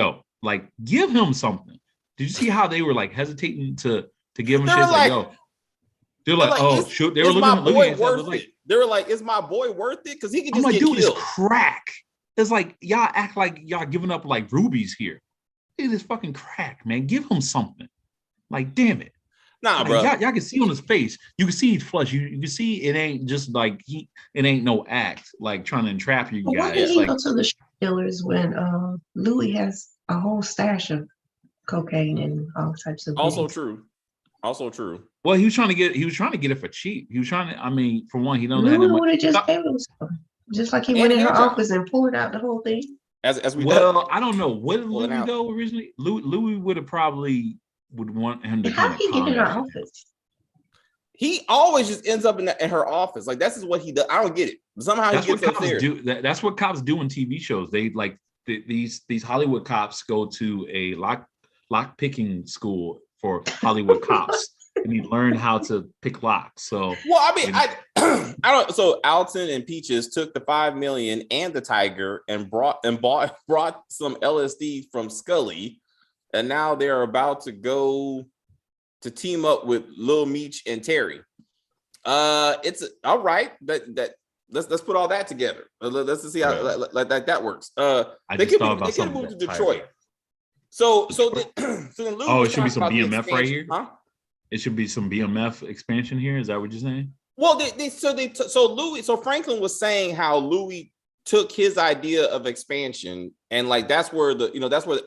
Like, give him something. Did you see how they were like hesitating to give him They shit? were It's like, yo, they're like, oh, shoot. They were is my looking boy at worth like, it? They were like, is my boy worth it? Because he can I'm just like, get dude, killed. it's crack. It's like y'all act like y'all giving up like rubies here. It is fucking crack, man. Give him something. Like, damn it. Nah, like, bro. Y'all can see on his face. You can see he's flush. You can see it ain't just like it ain't no act like trying to entrap you guys. Why did he like, go to the dealers when Louis has a whole stash of cocaine and all types of Also things? true. Also true. Well, he was trying to get it for cheap. He was trying to. I mean, for one, he don't have that Louis much. would have just paid him some. Just like he And went in her hand job. office and pulled out the whole thing. As we Well, I don't know. What did Pulling Louis out. go originally? Louis would have probably would want him to And how kind did of he get in her calm office? He always just ends up in her office. Like that's just what he does. I don't get it. Somehow That's he gets what cops upstairs. do. That's what cops do in TV shows. They like these Hollywood cops go to a lock picking school for Hollywood cops, and you learn how to pick locks. So, well, I mean, I don't. So Alton and Peaches took the $5 million and the tiger and brought some LSD from Scully, and now they're about to go to team up with Lil Meech and Terry. It's all right. Let's put all that together. Let's see how that works. They can move to Detroit. So then Lou it should be some BMF right here. Huh? It should be some BMF expansion here. Is that what you're saying? Well, so Franklin was saying how Louis took his idea of expansion and like that's where the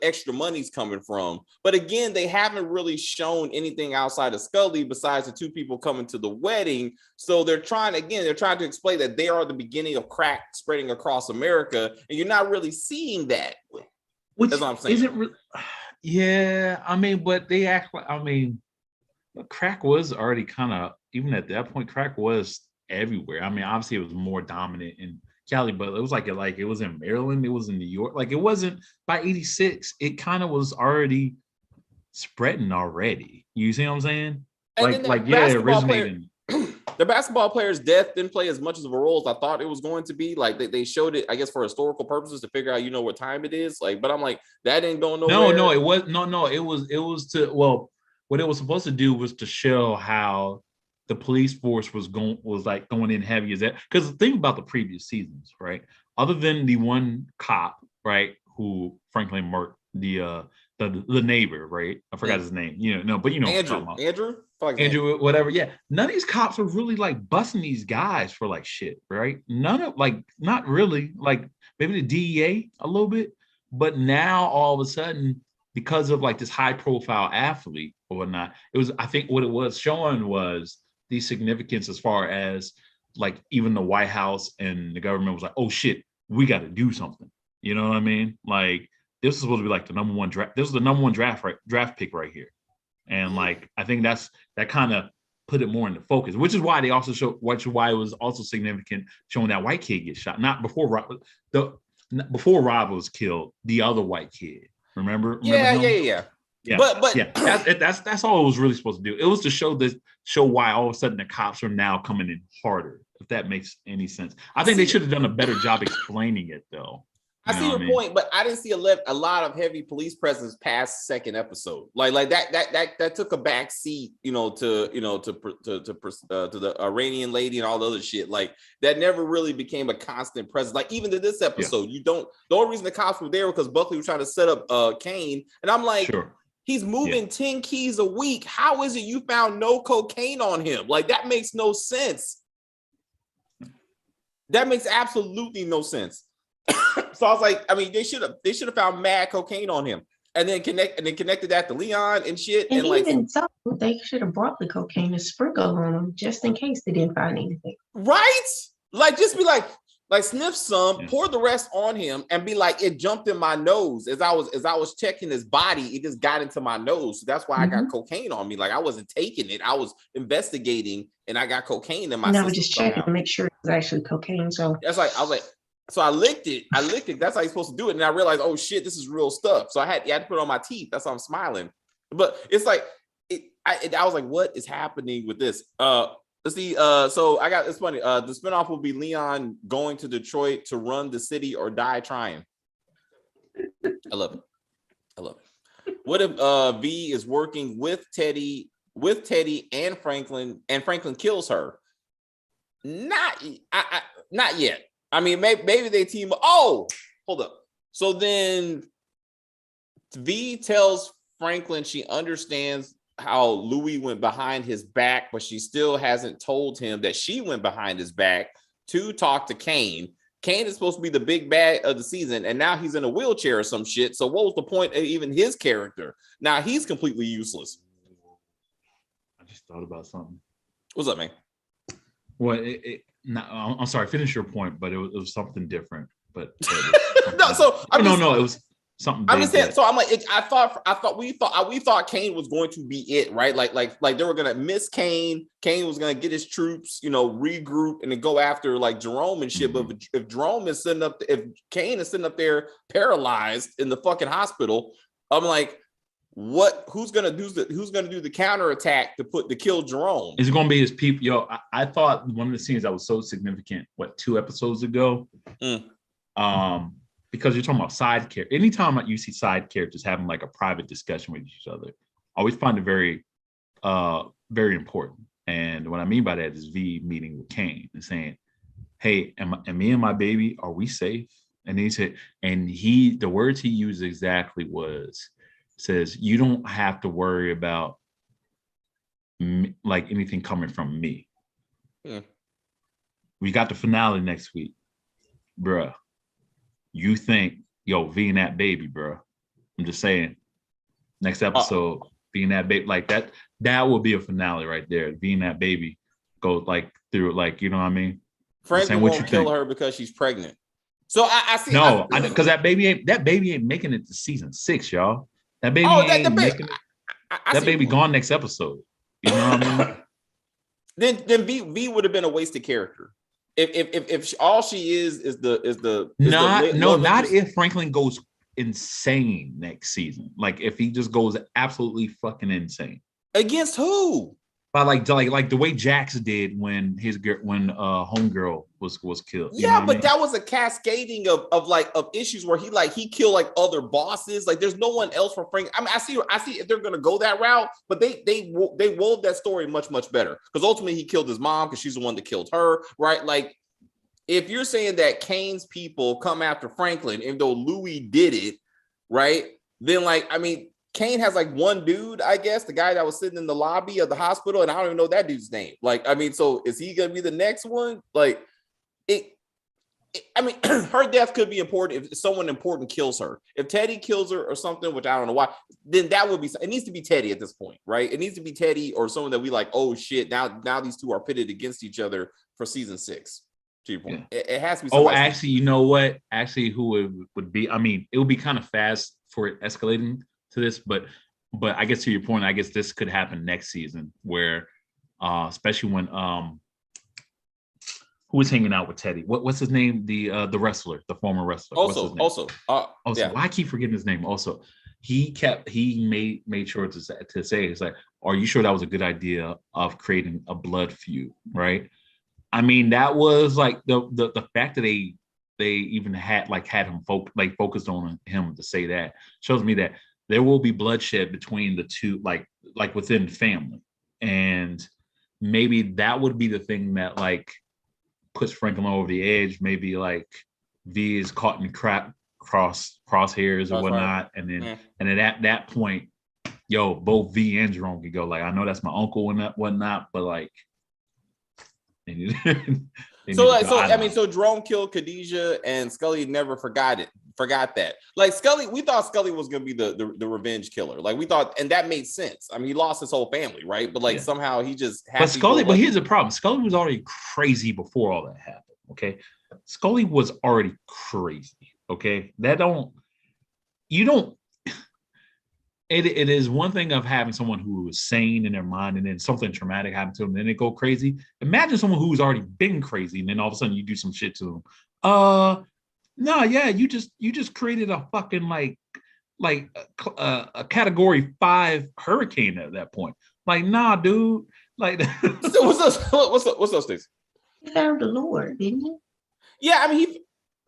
extra money's coming from. But again, they haven't really shown anything outside of Scully besides the two people coming to the wedding. So they're trying to explain that they are the beginning of crack spreading across America, and you're not really seeing that. Which that's what I'm saying. Isn't yeah, I mean, but they act like, I mean, crack was already kind of, even at that point, crack was everywhere. I mean, obviously it was more dominant in Cali, but it was like it was in Maryland, it was in New York. Like it wasn't by 86, it kind of was already spreading already. You see what I'm saying? It originated. The basketball player's death didn't play as much of a role as I thought it was going to be. Like they showed it, I guess, for historical purposes to figure out, what time it is. Like, but I'm like, that didn't go nowhere. No, it was to, well, what it was supposed to do was to show how the police force was going in heavy as that. Because the thing about the previous seasons, right? Other than the one cop, right, who Franklin murked, the neighbor, right? I forgot his name. Andrew, whatever. Yeah, none of these cops are really like busting these guys for like shit, right? None of not really. Like maybe the DEA a little bit, but now all of a sudden, because of like this high profile athlete or whatnot, I think what it was showing was the significance as far as like even the White House and the government was like, oh shit, we got to do something. You know what I mean? Like this is supposed to be like the number one draft. This is the number one draft pick right here. And like, I think that kind of put it more into focus, which is why they also why it was also significant showing that white kid get shot. Not before Rob was killed, the other white kid. Remember Yeah. But yeah, that's all it was really supposed to do. It was to show why all of a sudden the cops are now coming in harder, if that makes any sense. I think they should have done a better job explaining it though. I see your point, but I didn't see a lot of heavy police presence past second episode. Like that took a back seat, to the Iranian lady and all the other shit. Like that never really became a constant presence. Like even to this episode, the only reason the cops were there because Buckley was trying to set up Kane, and I'm like, sure. He's moving 10 keys a week. How is it you found no cocaine on him? Like that makes no sense. That makes absolutely no sense. So I was like, I mean, they should have found mad cocaine on him, and then connected that to Leon and shit. And even so, they should have brought the cocaine to sprinkle on them just in case they didn't find anything. Right? Like, just be like sniff some, pour the rest on him, and be like, it jumped in my nose as I was checking his body. It just got into my nose, so that's why I got cocaine on me. Like I wasn't taking it, I was investigating, and I got cocaine in my. And I was just checking to make sure it was actually cocaine. So that's like I was like. So I licked it. That's how you're supposed to do it. And I realized, oh shit, this is real stuff. So I had to put it on my teeth. That's why I'm smiling. But it's like, I was like, what is happening with this? Let's see. So it's funny. The spinoff will be Leon going to Detroit to run the city or die trying. I love it. I love it. What if V is working with Teddy and Franklin kills her? Not yet. I mean, maybe they team up. Oh, hold up. So then V tells Franklin she understands how Louis went behind his back, but she still hasn't told him that she went behind his back to talk to Kane. Kane is supposed to be the big bad of the season, and now he's in a wheelchair or some shit. So what was the point of even his character? Now he's completely useless. I just thought about something. What's up, man? Well, I'm sorry. Finish your point, but it was something different. But no, so no, it was something. I'm just saying. So I'm like, we thought Kane was going to be it, right? Like they were gonna miss Kane. Kane was gonna get his troops, regroup and then go after like Jerome and shit. Mm-hmm. But if Jerome is sitting up, if Kane is sitting up there paralyzed in the fucking hospital, I'm like, what? Who's gonna do the counterattack to kill Jerome? Is it gonna be his people? Yo, I thought one of the scenes that was so significant, 2 episodes ago? Because you're talking about side characters. Anytime you see side characters having like a private discussion with each other, I always find it very, very important. And what I mean by that is V meeting with Kane and saying, "Hey, am me and my baby, are we safe?" And he said, the words he used exactly says, "You don't have to worry about like anything coming from me." Yeah. We got the finale next week, bruh. You think, V and that baby, bruh. I'm just saying, next episode, V and that baby, like that will be a finale right there. V and that baby go like through, like, you know what I mean? Franklin won't kill her because she's pregnant. So I see. No, because that baby ain't making it to season 6, y'all. That baby ain't making it. That baby gone next episode. You know what I mean? Then V would have been a wasted character. If all she is not if Franklin goes insane next season. Like if he just goes absolutely fucking insane. Against who? By like the way Jax did when homegirl was killed. Yeah, but that was a cascading of issues where he killed like other bosses. Like there's no one else for Frank. I mean, I see if they're gonna go that route, but they wove that story much better because ultimately he killed his mom because she's the one that killed her, right? Like if you're saying that Kane's people come after Franklin, even though Louis did it, right? Then Kane has like one dude, I guess, the guy that was sitting in the lobby of the hospital, and I don't even know that dude's name. So is he gonna be the next one? Her death could be important if someone important kills her. If Teddy kills her or something, which I don't know why, then that would be. It needs to be Teddy at this point, right? It needs to be Teddy or someone that we like. Oh shit! Now these two are pitted against each other for season 6. To your point, yeah. It has to be. Oh, actually, you know what? Actually, who it would be? I mean, it would be kind of fast for it escalating to this, but I guess to your point, I guess this could happen next season where especially when who was hanging out with Teddy? What's his name? The wrestler, the former wrestler. Also, yeah. Why I keep forgetting his name? Also, he made sure to say it's like, are you sure that was a good idea of creating a blood feud, right? I mean, that was like the fact that they even had him focused on him to say that shows me that there will be bloodshed between the two, like within family. And maybe that would be the thing that puts Franklin over the edge. Maybe V is caught in crosshairs or whatnot. And then at that point, both V and Jerome could go I know that's my uncle and that whatnot, but so Jerome killed Khadijah and Scully never forgot that. Scully, we thought Scully was gonna be the revenge killer. We thought, and that made sense. I mean, he lost his whole family, right? But somehow he just had but here's the problem. Scully was already crazy before all that happened. Okay. Scully was already crazy. Okay. It is one thing of having someone who is sane in their mind and then something traumatic happened to them, and then they go crazy. Imagine someone who's already been crazy and then all of a sudden you do some shit to them. No, yeah, you just created a fucking a category 5 hurricane at that point. Nah, dude. So what's up, Stacey? He found the Lord, didn't he? Yeah, I mean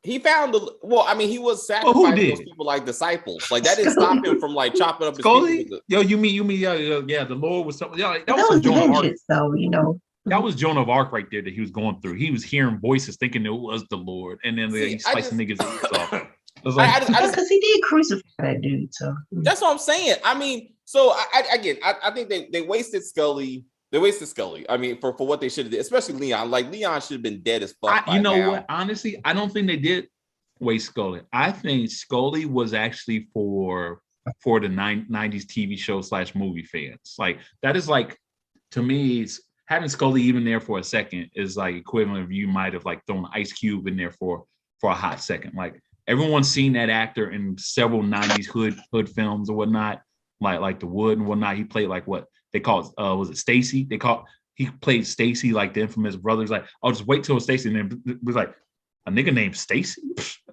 He found he was Well, who sacrificing did? those people like disciples. Like that didn't stop him from like chopping up his Scully? people. Yo, you mean the Lord was something. Yeah, that was vengeance, though, you know. That was Joan of Arc right there that he was going through. He was hearing voices thinking it was the Lord, and then he's slicing niggas' ears off. I was like, because he did crucify that dude. So that's what I'm saying. I mean, so I think they wasted Scully. They wasted Scully. I mean, for what they should have did, especially Leon. Like Leon should have been dead as fuck. You know what? Honestly, I don't think they did waste Scully. I think Scully was actually for the 90s TV show / movie fans. Like that is like, to me, it's having Scully even there for a second is like equivalent of you might have like thrown Ice Cube in there for a hot second. Like everyone's seen that actor in several 90s hood films or whatnot, like The Wood and whatnot. He played like what they call it, was it Stacy? He played Stacy, like the infamous brothers. Like, I'll just wait till Stacy, and then it was like a nigga named Stacy.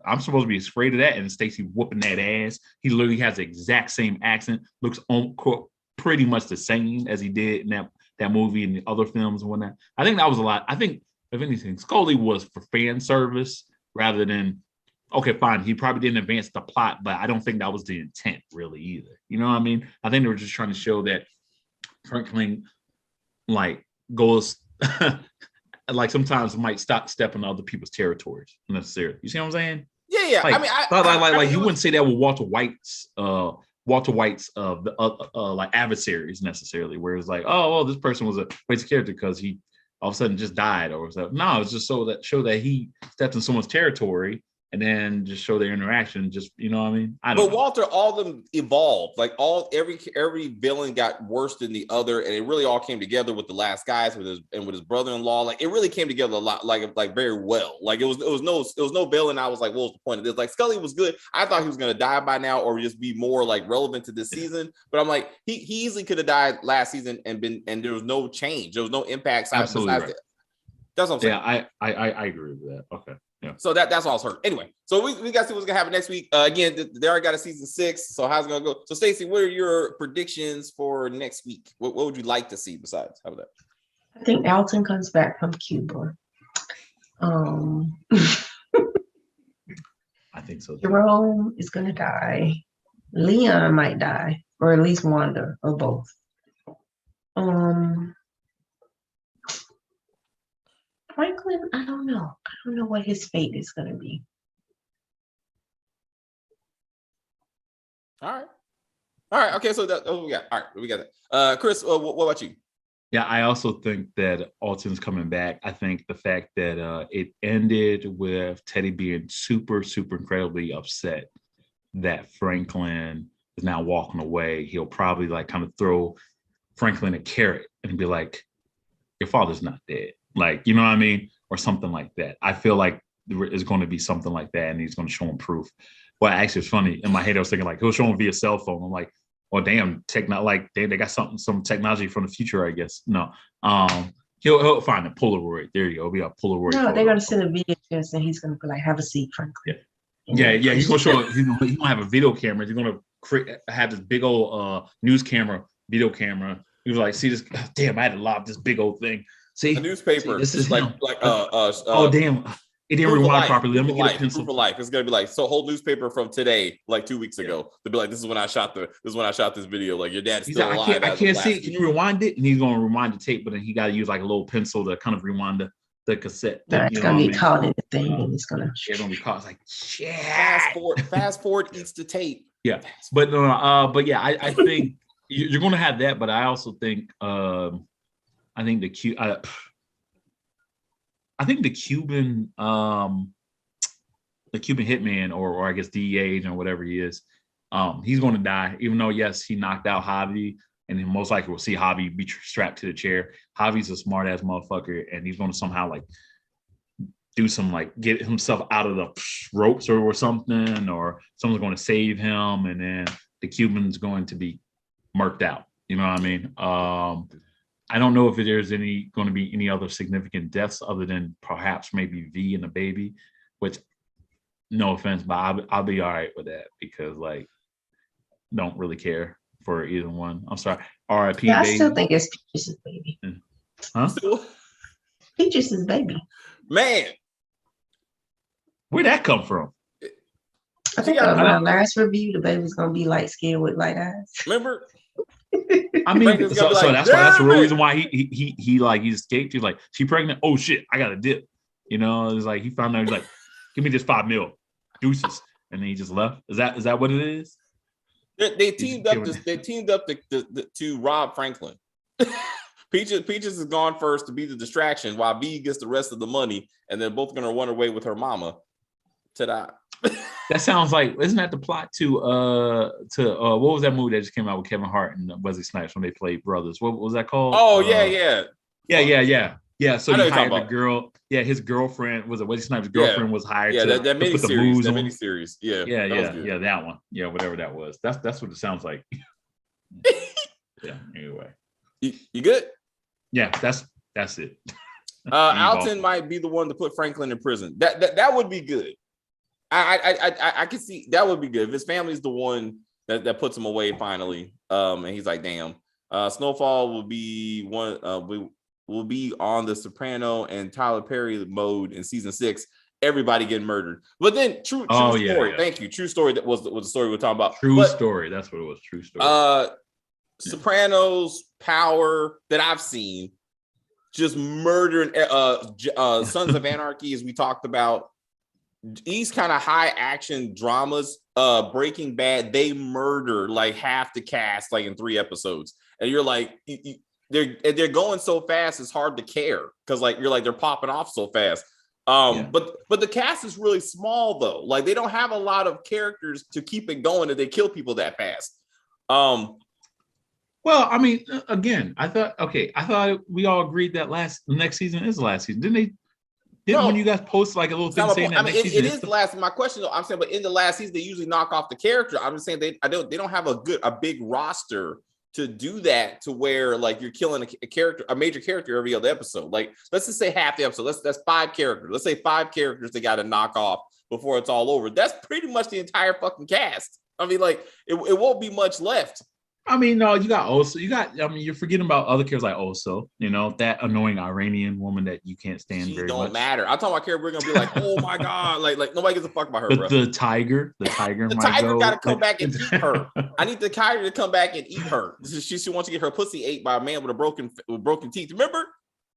I'm supposed to be afraid of that, and Stacy whooping that ass. He literally has the exact same accent, looks pretty much the same as he did in that movie and the other films and whatnot. I think that was a lot. I think if anything, Scully was for fan service rather than, okay, fine, he probably didn't advance the plot, but I don't think that was the intent really either. You know what I mean? I think they were just trying to show that Franklin like goes like sometimes might stop stepping on other people's territories necessarily. You see what I'm saying? Yeah. Like, I mean, like you wouldn't say that with Walter White's like adversaries necessarily, where it's like, oh, this person was a waste character because he all of a sudden just died or something. No, it's just show that he stepped in someone's territory. And then just show their interaction, just, you know what I mean? I don't know. Walter, all of them evolved. Like every villain got worse than the other, and it really all came together with the last guys with his brother-in-law. Like it really came together a lot, like very well. Like it was no villain. I was like, what was the point of this? Like Scully was good. I thought he was gonna die by now or just be more like relevant to this season. But I'm like, he easily could have died last season and there was no change. There was no impact. Absolutely right. That's what I'm saying. Yeah, I agree with that. Okay. Yeah. So that's all it's hurt. Anyway, so we got to see what's gonna happen next week. Again, they already got a season 6. So how's it gonna go? So Stacey, what are your predictions for next week? What would you like to see besides? How about that? I think Alton comes back from Cuba. I think so. Jerome is gonna die. Leon might die, or at least Wanda, or both. Franklin, I don't know. I don't know what his fate is going to be. All right. Okay, so that's what we got. All right, we got that. Chris, what about you? Yeah, I also think that Alton's coming back. I think the fact that it ended with Teddy being super, super incredibly upset that Franklin is now walking away. He'll probably like kind of throw Franklin a carrot and be like, your father's not dead. Like, you know what I mean? Or something like that. I feel like there is going to be something like that, and he's going to show him proof. Well, actually, it's funny. In my head, I was thinking, like, he'll show him via cell phone. I'm like, oh, damn, they got some technology from the future, I guess. No. He'll find a Polaroid. There you go. It'll be a Polaroid. No, they're going to send a video test, and he's going to be like, have a seat, Franklin. Yeah. He's going to show, he's going to have a video camera. He's going to have this big old news camera, video camera. He was like, see this? Damn, I had to lob this big old thing. See, a newspaper. This is oh damn, it didn't rewind properly. Let me get a pencil. Proof of life. It's gonna be like, so whole newspaper from today, like 2 weeks ago. To be like, this is when I shot this video. Like your dad's still alive. I can't see it. Can you rewind it? And he's gonna rewind the tape, but then he got to use like a little pencil to kind of rewind the cassette. It's gonna be caught in the thing, and it's gonna. It's gonna be caught. It's like shit. Fast forward eats the tape. Yeah, but yeah, I think you're gonna have that, but I also think I think the Cuban hitman or I guess DEA agent or whatever he is, he's going to die. Even though yes, he knocked out Javi, and then most likely we'll see Javi be strapped to the chair. Javi's a smart ass motherfucker, and he's going to somehow like do some like get himself out of the ropes or something, or someone's going to save him, and then the Cuban's going to be murked out. You know what I mean? I don't know if there's going to be any other significant deaths other than perhaps maybe V and the baby, which no offense, but I'll be all right with that because like don't really care for either one. I'm sorry. R.I.P. Yeah, I still think it's Peaches' baby. Huh? Peaches' baby. Man. Where'd that come from? I think on my last review, the baby's gonna be light skinned with light eyes. Remember? I mean, so like, that's the real reason why he escaped. He's like, she pregnant? Oh shit, I got a dip. You know, it's like he found out. He's like, give me just $5 million, deuces, and then he just left. Is that what it is? They teamed up. They teamed up to rob Franklin. Peaches is gone first to be the distraction, while B gets the rest of the money, and they're both gonna run away with her mama. Ta-da! That sounds like, isn't that the plot to what was that movie that just came out with Kevin Hart and Wesley Snipes when they played brothers? What was that called? Oh yeah. So he hired the girl. Yeah, his girlfriend was Wesley Snipes' girlfriend was hired. Yeah, to that miniseries. Yeah, that one. Yeah, whatever that was. That's what it sounds like. Yeah. Anyway, you good? Yeah, that's it. Alton might be the one to put Franklin in prison. That would be good. I can see that would be good if his family's the one that puts him away finally. And he's like, damn. Snowfall will be one. Will be on the Soprano and Tyler Perry mode in season 6. Everybody getting murdered, but then true story. Yeah. Thank you. True story. That was the story we're talking about. True story. That's what it was. True story. Sopranos power that I've seen, just murdering. Sons of Anarchy, as we talked about. These kind of high action dramas, Breaking Bad, they murder like half the cast like in 3 episodes, and you're like, they're going so fast, it's hard to care because like you're like they're popping off so fast. But the cast is really small though. Like they don't have a lot of characters to keep it going if they kill people that fast. Well, I mean, again, I thought we all agreed that the next season is the last season, didn't they? When you guys post like a little thing saying that it is the last. My question, though, I'm saying, but in the last season, they usually knock off the character. I'm just saying they don't have a big roster to do that to where like you're killing a major character every other episode. Like let's just say half the episode. That's 5 characters. Let's say 5 characters they got to knock off before it's all over. That's pretty much the entire fucking cast. I mean, like it won't be much left. I mean, no, you got Oso. You're forgetting about other characters like Oso, that annoying Iranian woman that you can't stand very much. She don't matter. I'm talking about character. We're going to be like, oh my God. Like nobody gives a fuck about her, bro. The tiger got to come back and eat her. I need the tiger to come back and eat her. She wants to get her pussy ate by a man with broken teeth. Remember?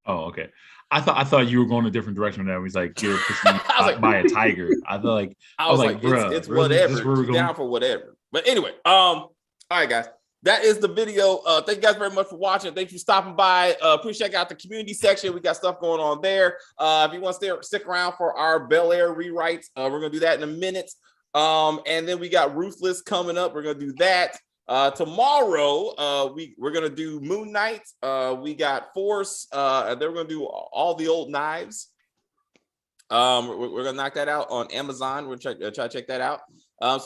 Oh, okay. I thought you were going a differt direction with that. He's like, get her pussy by a tiger. I was like, bro, it's whatever. Down for whatever. But anyway, all right, guys. That is the video. Thank you guys very much for watching. Thank you for stopping by. Please check out the community section. We got stuff going on there. If you want to stick around for our Bel Air rewrites, we're going to do that in a minute. And then we got Ruthless coming up. We're going to do that. Tomorrow, we're going to do Moon Knight. We got Force. And then we're going to do All the Old Knives. We're going to knock that out on Amazon. We're going to try to check that out. So